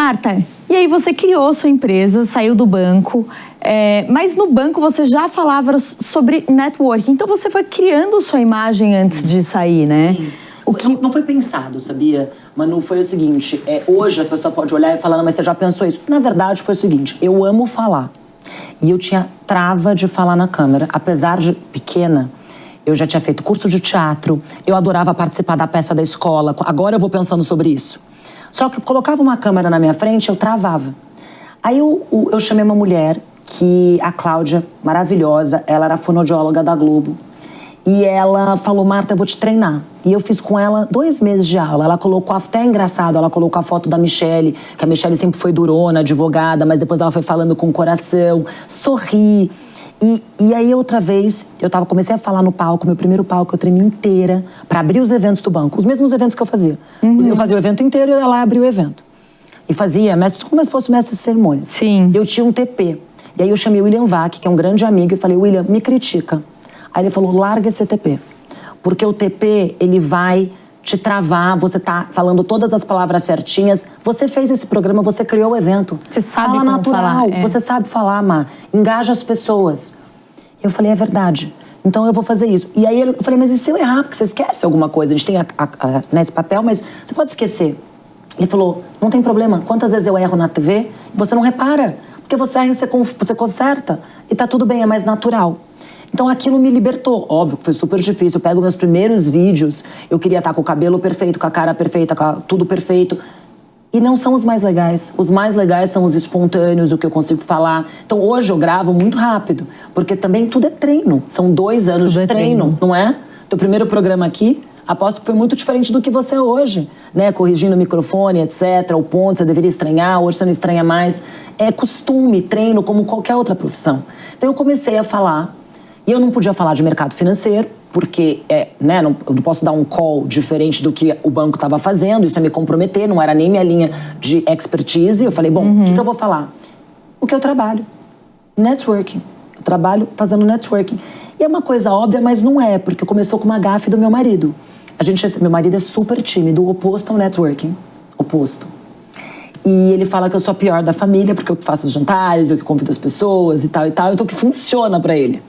Marta, e aí você criou sua empresa, saiu do banco, mas no banco você já falava sobre networking, então você foi criando sua imagem antes de sair, né? Sim. Não foi pensado, sabia? Manu, foi o seguinte, hoje a pessoa pode olhar e falar, não, mas você já pensou isso? Na verdade, foi o seguinte, eu amo falar. E eu tinha trava de falar na câmera, apesar de pequena. Eu já tinha feito curso de teatro, eu adorava participar da peça da escola, agora eu vou pensando sobre isso. Só que colocava uma câmera na minha frente, eu travava. Aí eu chamei uma mulher, a Cláudia, maravilhosa, ela era fonoaudióloga da Globo. E ela falou, Marta, eu vou te treinar. E eu fiz com ela 2 meses de aula. Ela colocou, até engraçado, ela colocou a foto da Michele, que a Michele sempre foi durona, advogada, mas depois ela foi falando com o coração, sorri. E aí, outra vez, comecei a falar no palco, meu primeiro palco, eu tremi inteira, pra abrir os eventos do banco. Os mesmos eventos que eu fazia. Eu fazia o evento inteiro e ela abria o evento. E fazia, como se fosse mestre de cerimônias. Sim. Eu tinha um TP. E aí eu chamei o William Vac, que é um grande amigo, e falei, William, me critica. Aí ele falou, larga esse TP. Porque o TP, ele vai te travar, você tá falando todas as palavras certinhas. Você fez esse programa, você criou o evento. Você sabe Fala como natural, falar, você sabe falar, Má. Engaja as pessoas. Eu falei, é verdade. Então eu vou fazer isso. E aí eu falei, mas e se eu errar? Porque você esquece alguma coisa. A gente tem nesse papel, mas você pode esquecer. Ele falou, não tem problema. Quantas vezes eu erro na TV e você não repara? Porque você erra e você conserta. E tá tudo bem, é mais natural. Então aquilo me libertou. Óbvio que foi super difícil. Eu pego meus primeiros vídeos, eu queria estar com o cabelo perfeito, com a cara perfeita, com tudo perfeito. E não são os mais legais. Os mais legais são os espontâneos, o que eu consigo falar. Então hoje eu gravo muito rápido, porque também tudo é treino. São 2 anos de treino, não é? Teu primeiro programa aqui, aposto que foi muito diferente do que você é hoje, né? Corrigindo o microfone, etc. O ponto, você deveria estranhar, hoje você não estranha mais. É costume, treino, como qualquer outra profissão. Então eu comecei a falar. E eu não podia falar de mercado financeiro, porque né, eu não posso dar um call diferente do que o banco estava fazendo, isso é me comprometer, não era nem minha linha de expertise. Eu falei, bom, o que eu vou falar? O que eu trabalho. Networking. Eu trabalho fazendo networking. E é uma coisa óbvia, mas não é, porque começou com uma gafe do meu marido. Meu marido é super tímido, o oposto ao networking. Oposto. E ele fala que eu sou a pior da família, porque eu que faço os jantares, eu que convido as pessoas e tal, então que funciona pra ele.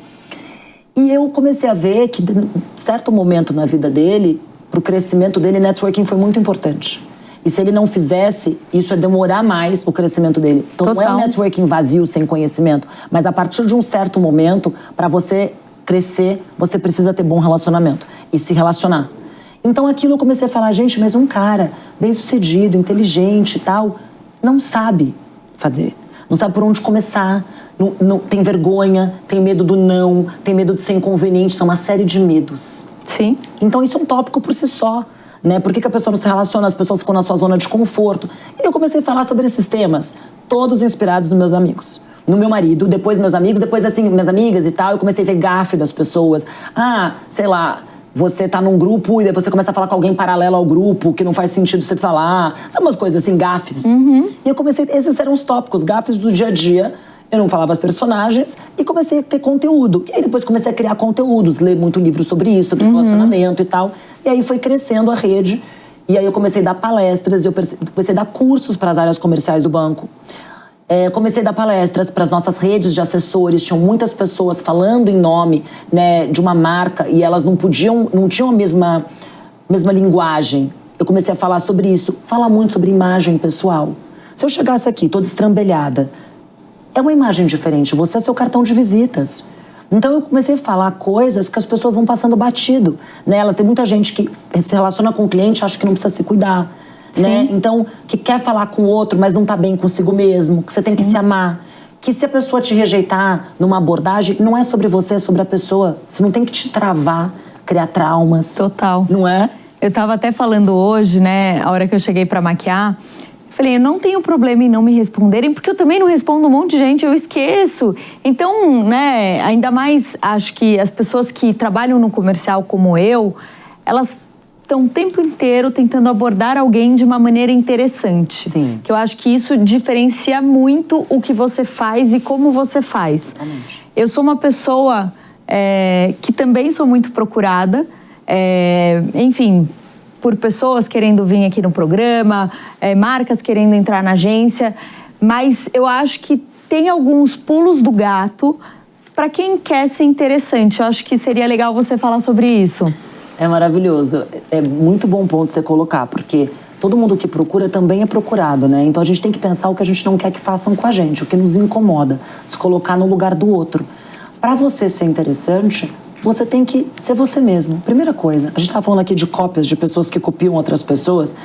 E eu comecei a ver que, em certo momento na vida dele, pro crescimento dele, networking foi muito importante. E se ele não fizesse, isso ia demorar mais o crescimento dele. Então não é um networking vazio, sem conhecimento, mas a partir de um certo momento, para você crescer, você precisa ter bom relacionamento e se relacionar. Então aquilo eu comecei a falar, gente, mas um cara bem-sucedido, inteligente e tal, não sabe fazer. Não sabe por onde começar, tem vergonha, tem medo do não, tem medo de ser inconveniente, são uma série de medos. Sim. Então isso é um tópico por si só, né? Por que a pessoa não se relaciona, as pessoas ficam na sua zona de conforto? E eu comecei a falar sobre esses temas, todos inspirados nos meus amigos. No meu marido, depois meus amigos, depois assim, minhas amigas e tal, eu comecei a ver gafe das pessoas. Sei lá, você tá num grupo e você começa a falar com alguém paralelo ao grupo, que não faz sentido você falar. Sabe umas coisas assim, gafes? E eu comecei, esses eram os tópicos, gafes do dia a dia. Eu não falava as personagens e comecei a ter conteúdo. E aí depois comecei a criar conteúdos, ler muito livro sobre isso, sobre relacionamento e tal. E aí foi crescendo a rede. E aí eu comecei a dar palestras, eu comecei a dar cursos para as áreas comerciais do banco. Comecei a dar palestras para as nossas redes de assessores. Tinham muitas pessoas falando em nome, né, de uma marca e elas não tinham a mesma linguagem. Eu comecei a falar sobre isso, falar muito sobre imagem pessoal. Se eu chegasse aqui toda estrambelhada, é uma imagem diferente, você é seu cartão de visitas. Então eu comecei a falar coisas que as pessoas vão passando batido, né? Tem muita gente que se relaciona com o cliente e acha que não precisa se cuidar, né? Então, que quer falar com o outro, mas não tá bem consigo mesmo, que você tem que se amar. Que se a pessoa te rejeitar numa abordagem, não é sobre você, é sobre a pessoa. Você não tem que te travar, criar traumas. Total. Não é? Eu tava até falando hoje, né, a hora que eu cheguei pra maquiar, falei, eu não tenho problema em não me responderem, porque eu também não respondo um monte de gente, eu esqueço. Então, né, ainda mais acho que as pessoas que trabalham no comercial como eu, elas estão o tempo inteiro tentando abordar alguém de uma maneira interessante. Sim. Que eu acho que isso diferencia muito o que você faz e como você faz. Exatamente. Eu sou uma pessoa que também sou muito procurada, enfim, por pessoas querendo vir aqui no programa, marcas querendo entrar na agência, mas eu acho que tem alguns pulos do gato para quem quer ser interessante. Eu acho que seria legal você falar sobre isso. É maravilhoso. É muito bom ponto você colocar, porque todo mundo que procura também é procurado, né? Então a gente tem que pensar o que a gente não quer que façam com a gente, o que nos incomoda, se colocar no lugar do outro. Para você ser interessante, você tem que ser você mesmo. Primeira coisa, a gente tá falando aqui de cópias, de pessoas que copiam outras pessoas.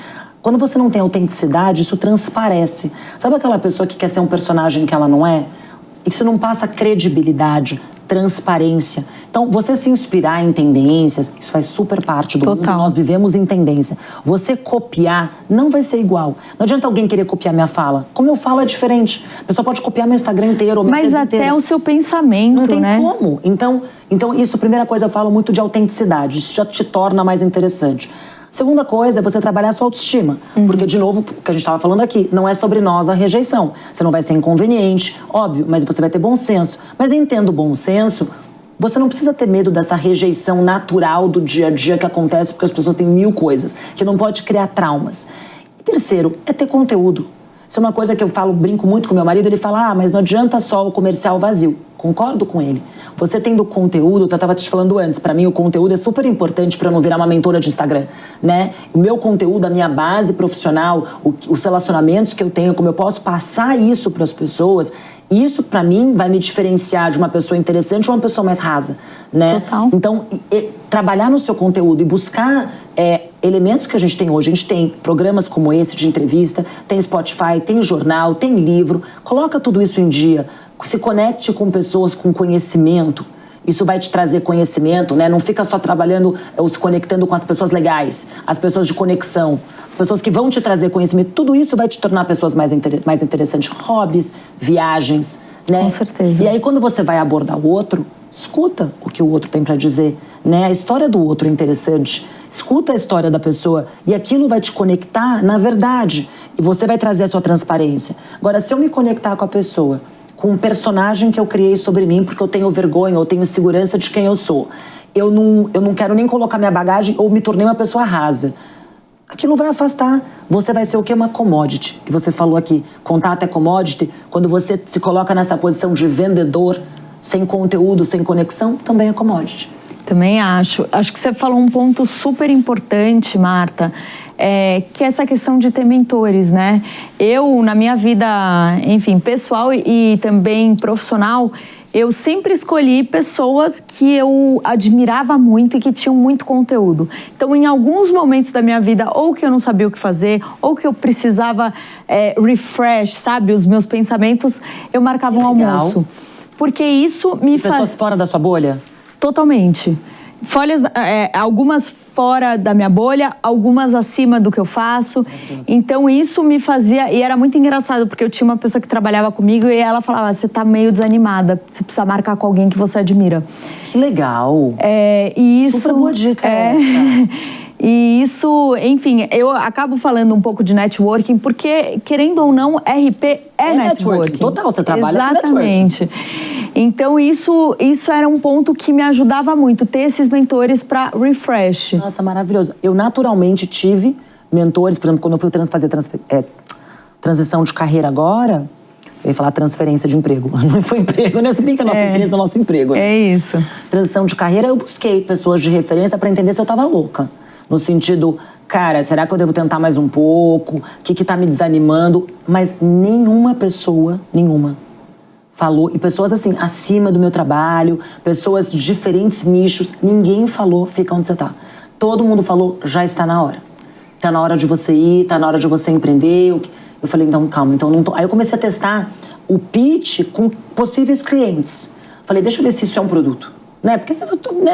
Quando você não tem autenticidade, isso transparece. Sabe aquela pessoa que quer ser um personagem que ela não é? Isso não passa credibilidade, transparência. Então, você se inspirar em tendências, isso faz super parte do mundo. Nós vivemos em tendência. Você copiar não vai ser igual. Não adianta alguém querer copiar minha fala. Como eu falo é diferente. A pessoa pode copiar meu Instagram inteiro ou meu Mas até inteiro. O seu pensamento, não tem né? como. Então, isso, primeira coisa, eu falo muito de autenticidade. Isso já te torna mais interessante. Segunda coisa é você trabalhar a sua autoestima. Porque, de novo, o que a gente estava falando aqui, não é sobre nós a rejeição. Você não vai ser inconveniente, óbvio, mas você vai ter bom senso. Mas entendo o bom senso, você não precisa ter medo dessa rejeição natural do dia a dia que acontece porque as pessoas têm 1000 coisas, que não pode criar traumas. E terceiro, é ter conteúdo. Isso é uma coisa que eu falo, brinco muito com meu marido, ele fala, mas não adianta só o comercial vazio. Concordo com ele. Você tendo conteúdo, eu estava te falando antes, para mim o conteúdo é super importante para eu não virar uma mentora de Instagram, né? O meu conteúdo, a minha base profissional, os relacionamentos que eu tenho, como eu posso passar isso para as pessoas, isso para mim vai me diferenciar de uma pessoa interessante ou uma pessoa mais rasa, né? Total. Então, trabalhar no seu conteúdo e buscar elementos que a gente tem hoje. A gente tem programas como esse de entrevista, tem Spotify, tem jornal, tem livro. Coloca tudo isso em dia. Se conecte com pessoas com conhecimento. Isso vai te trazer conhecimento, né? Não fica só trabalhando ou se conectando com as pessoas legais, as pessoas de conexão, as pessoas que vão te trazer conhecimento. Tudo isso vai te tornar pessoas mais interessantes. Hobbies, viagens, né? Com certeza. E aí, quando você vai abordar o outro, escuta o que o outro tem para dizer, né? A história do outro é interessante. Escuta a história da pessoa e aquilo vai te conectar na verdade. E você vai trazer a sua transparência. Agora, se eu me conectar com a pessoa, com um personagem que eu criei sobre mim porque eu tenho vergonha ou tenho segurança de quem eu sou, eu não quero nem colocar minha bagagem ou me tornei uma pessoa rasa. Aquilo vai afastar. Você vai ser o quê? Uma commodity, que você falou aqui. Contato é commodity. Quando você se coloca nessa posição de vendedor, sem conteúdo, sem conexão, também é commodity. Também acho. Acho que você falou um ponto super importante, Marta, que é essa questão de ter mentores, né? Eu, na minha vida, enfim, pessoal e também profissional, eu sempre escolhi pessoas que eu admirava muito e que tinham muito conteúdo. Então, em alguns momentos da minha vida, ou que eu não sabia o que fazer, ou que eu precisava refresh, sabe? Os meus pensamentos, eu marcava um almoço. Porque isso me faz... Pessoas fora da sua bolha? Totalmente. Folhas, algumas fora da minha bolha, algumas acima do que eu faço. Então isso me fazia... E era muito engraçado, porque eu tinha uma pessoa que trabalhava comigo e ela falava, você tá meio desanimada, você precisa marcar com alguém que você admira. Que legal! E isso... Super boa dica essa. E isso, enfim, eu acabo falando um pouco de networking, porque, querendo ou não, RP é networking. Total, você trabalha com networking. Exatamente. Então, isso era um ponto que me ajudava muito, ter esses mentores para refresh. Nossa, maravilhoso. Eu naturalmente tive mentores, por exemplo, quando eu fui fazer transição de carreira agora, eu ia falar transferência de emprego. Não foi emprego, né? Se bem que a nossa empresa é o nosso emprego. Né? É isso. Transição de carreira, eu busquei pessoas de referência para entender se eu tava louca. No sentido, cara, será que eu devo tentar mais um pouco? O que tá me desanimando? Mas nenhuma pessoa, falou, e pessoas assim, acima do meu trabalho, pessoas de diferentes nichos, ninguém falou, fica onde você tá. Todo mundo falou, já está na hora. Tá na hora de você ir, tá na hora de você empreender. Eu falei, então, calma, então não tô... Aí eu comecei a testar o pitch com possíveis clientes. Falei, deixa eu ver se isso é um produto. Né? Porque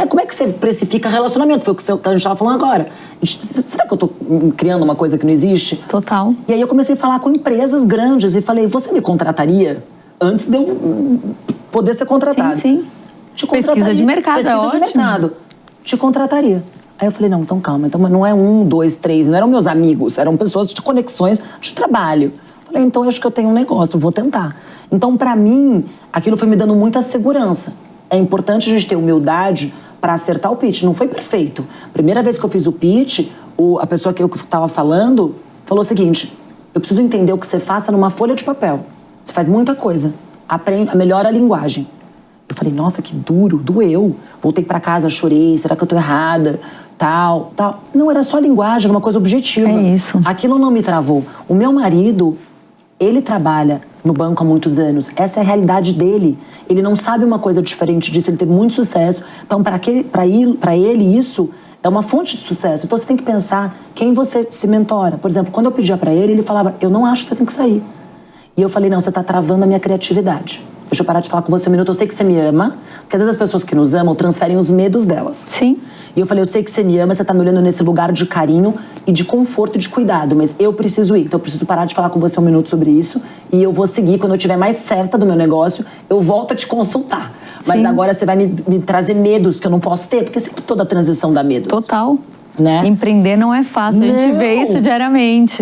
como é que você precifica relacionamento? Foi o que a gente estava falando agora. Será que eu estou criando uma coisa que não existe? Total. E aí eu comecei a falar com empresas grandes e falei, você me contrataria antes de eu poder ser contratado? Sim, sim. Te contrataria. Pesquisa de mercado, Pesquisa de mercado. Te contrataria. Aí eu falei, não, então calma. Então não é 1, 2, 3, não eram meus amigos, eram pessoas de conexões de trabalho. Falei, então eu acho que eu tenho um negócio, vou tentar. Então, pra mim, aquilo foi me dando muita segurança. É importante a gente ter humildade para acertar o pitch. Não foi perfeito. Primeira vez que eu fiz o pitch, a pessoa que eu estava falando falou o seguinte: eu preciso entender o que você faça numa folha de papel. Você faz muita coisa. Melhora a linguagem. Eu falei, nossa, que duro, doeu. Voltei pra casa, chorei, será que eu tô errada? Tal. Não, era só a linguagem, era uma coisa objetiva. É isso. Aquilo não me travou. O meu marido, ele trabalha no banco há muitos anos. Essa é a realidade dele. Ele não sabe uma coisa diferente disso, ele teve muito sucesso. Então, pra ele, isso é uma fonte de sucesso. Então, você tem que pensar quem você se mentora. Por exemplo, quando eu pedia pra ele, ele falava, eu não acho que você tem que sair. E eu falei, não, você tá travando a minha criatividade. Deixa eu parar de falar com você um minuto, eu sei que você me ama. Porque às vezes as pessoas que nos amam transferem os medos delas. Sim. E eu falei, eu sei que você me ama, você tá me olhando nesse lugar de carinho e de conforto e de cuidado, mas eu preciso ir. Então eu preciso parar de falar com você um minuto sobre isso e eu vou seguir. Quando eu estiver mais certa do meu negócio, eu volto a te consultar. Mas agora você vai me trazer medos que eu não posso ter, porque sempre toda transição dá medos. Total. Né? Empreender não é fácil, a gente vê isso diariamente.